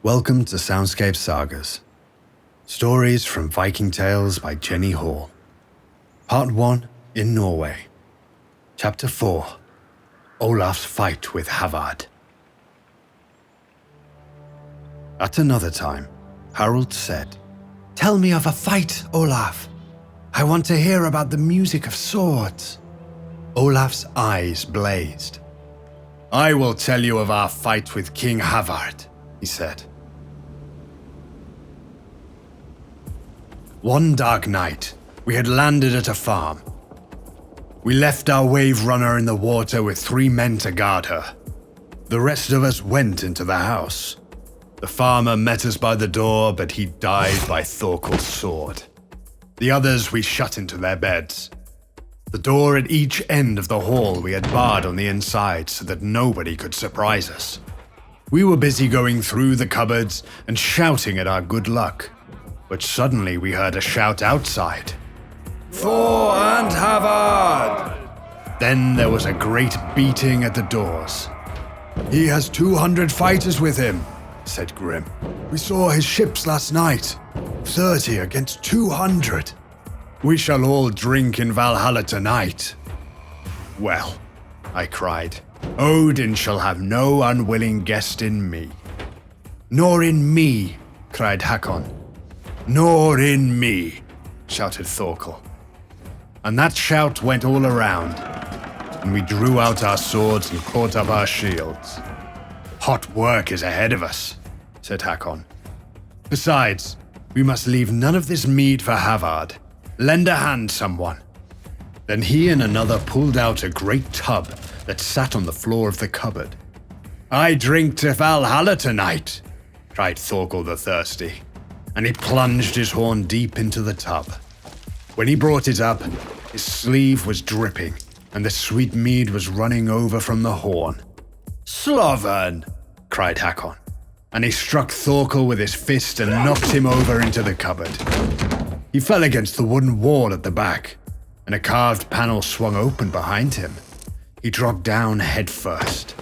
Welcome to Soundscape Sagas. Stories from Viking Tales by Jennie Hall. Part 1 in Norway. Chapter 4. Olaf's Fight with Havard. At another time, Harald said, "Tell me of a fight, Olaf. I want to hear about the music of swords." Olaf's eyes blazed. "I will tell you of our fight with King Havard," he said. One dark night, we had landed at a farm. We left our wave runner in the water with 3 men to guard her. The rest of us went into the house. The farmer met us by the door, but he died by Thorkel's sword. The others we shut into their beds. The door at each end of the hall we had barred on the inside so that nobody could surprise us. We were busy going through the cupboards and shouting at our good luck. But suddenly we heard a shout outside. "Thor and Havard!" Then there was a great beating at the doors. "He has 200 fighters with him," said Grim. "We saw his ships last night. 30 against 200. We shall all drink in Valhalla tonight." "Well," I cried, "Odin shall have no unwilling guest in me." "Nor in me," cried Hakon. "Nor in me," shouted Thorkel. And that shout went all around, and we drew out our swords and caught up our shields. "Hot work is ahead of us," said Hakon. "Besides, we must leave none of this mead for Havard. Lend a hand, someone." Then he and another pulled out a great tub that sat on the floor of the cupboard. "I drink to Valhalla tonight," cried Thorkel the Thirsty, and he plunged his horn deep into the tub. When he brought it up, his sleeve was dripping, and the sweet mead was running over from the horn. "Sloven!" cried Hakon, and he struck Thorkel with his fist and knocked him over into the cupboard. He fell against the wooden wall at the back, and a carved panel swung open behind him. He dropped down head first.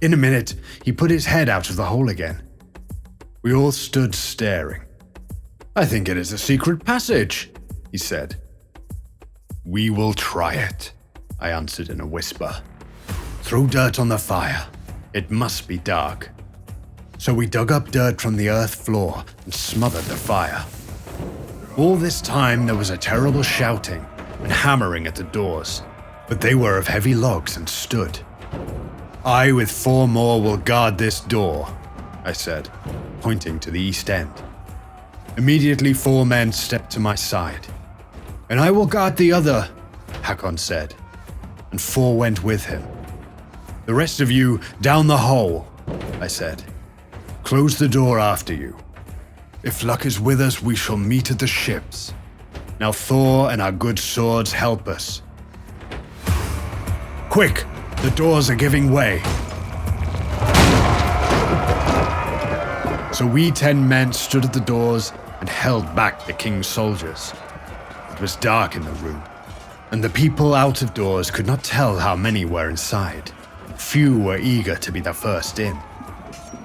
In a minute, he put his head out of the hole again. We all stood staring. "I think it is a secret passage," he said. "We will try it," I answered in a whisper. "Throw dirt on the fire. It must be dark." So we dug up dirt from the earth floor and smothered the fire. All this time there was a terrible shouting and hammering at the doors, but they were of heavy logs and stood. "I with 4 more will guard this door," I said, pointing to the east end. Immediately 4 men stepped to my side. "And I will guard the other," Hakon said, and 4 went with him. "The rest of you, down the hole," I said. "Close the door after you. If luck is with us, we shall meet at the ships. Now Thor and our good swords help us. Quick, the doors are giving way." So we 10 men stood at the doors and held back the king's soldiers. It was dark in the room, and the people out of doors could not tell how many were inside. Few were eager to be the first in.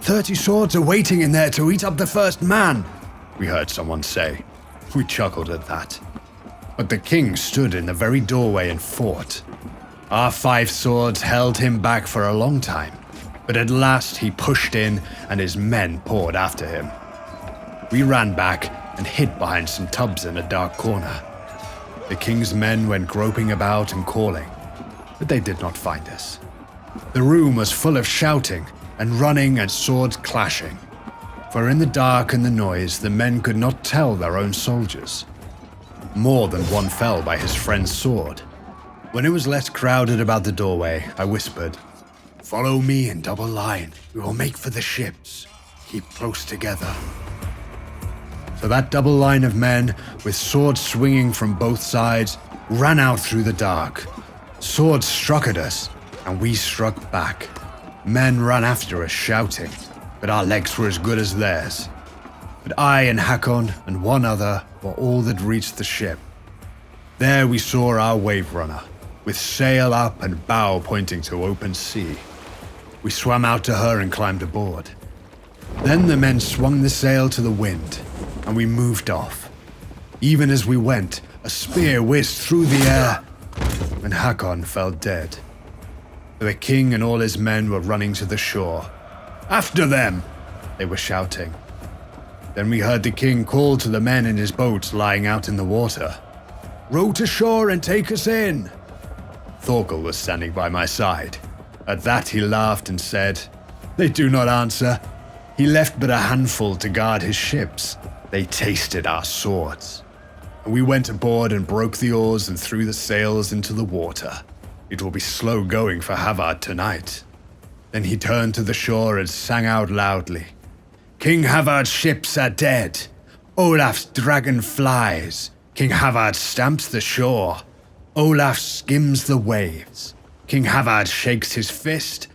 "30 swords are waiting in there to eat up the first man," we heard someone say. We chuckled at that. But the king stood in the very doorway and fought. Our 5 swords held him back for a long time, but at last he pushed in and his men poured after him. We ran back and hid behind some tubs in a dark corner. The king's men went groping about and calling, but they did not find us. The room was full of shouting and running and swords clashing, for in the dark and the noise the men could not tell their own soldiers. More than one fell by his friend's sword. When it was less crowded about the doorway, I whispered, "Follow me in double line. We will make for the ships. Keep close together." So that double line of men, with swords swinging from both sides, ran out through the dark. Swords struck at us, and we struck back. Men ran after us shouting, but our legs were as good as theirs. But I and Hakon and 1 other were all that reached the ship. There we saw our wave runner, with sail up and bow pointing to open sea. We swam out to her and climbed aboard. Then the men swung the sail to the wind, and we moved off. Even as we went, a spear whizzed through the air, and Hakon fell dead. The king and all his men were running to the shore. "After them!" they were shouting. Then we heard the king call to the men in his boats lying out in the water. "Row to shore and take us in!" Thorkel was standing by my side. At that he laughed and said, "They do not answer. He left but a handful to guard his ships. They tasted our swords." And we went aboard and broke the oars and threw the sails into the water. It will be slow going for Havard tonight. Then he turned to the shore and sang out loudly, "King Havard's ships are dead. Olaf's dragon flies. King Havard stamps the shore. Olaf skims the waves. King Havard shakes his fist.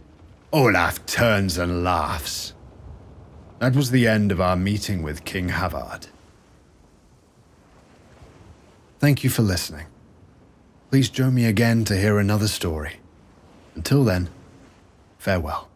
Olaf turns and laughs." That was the end of our meeting with King Havard. Thank you for listening. Please join me again to hear another story. Until then, farewell.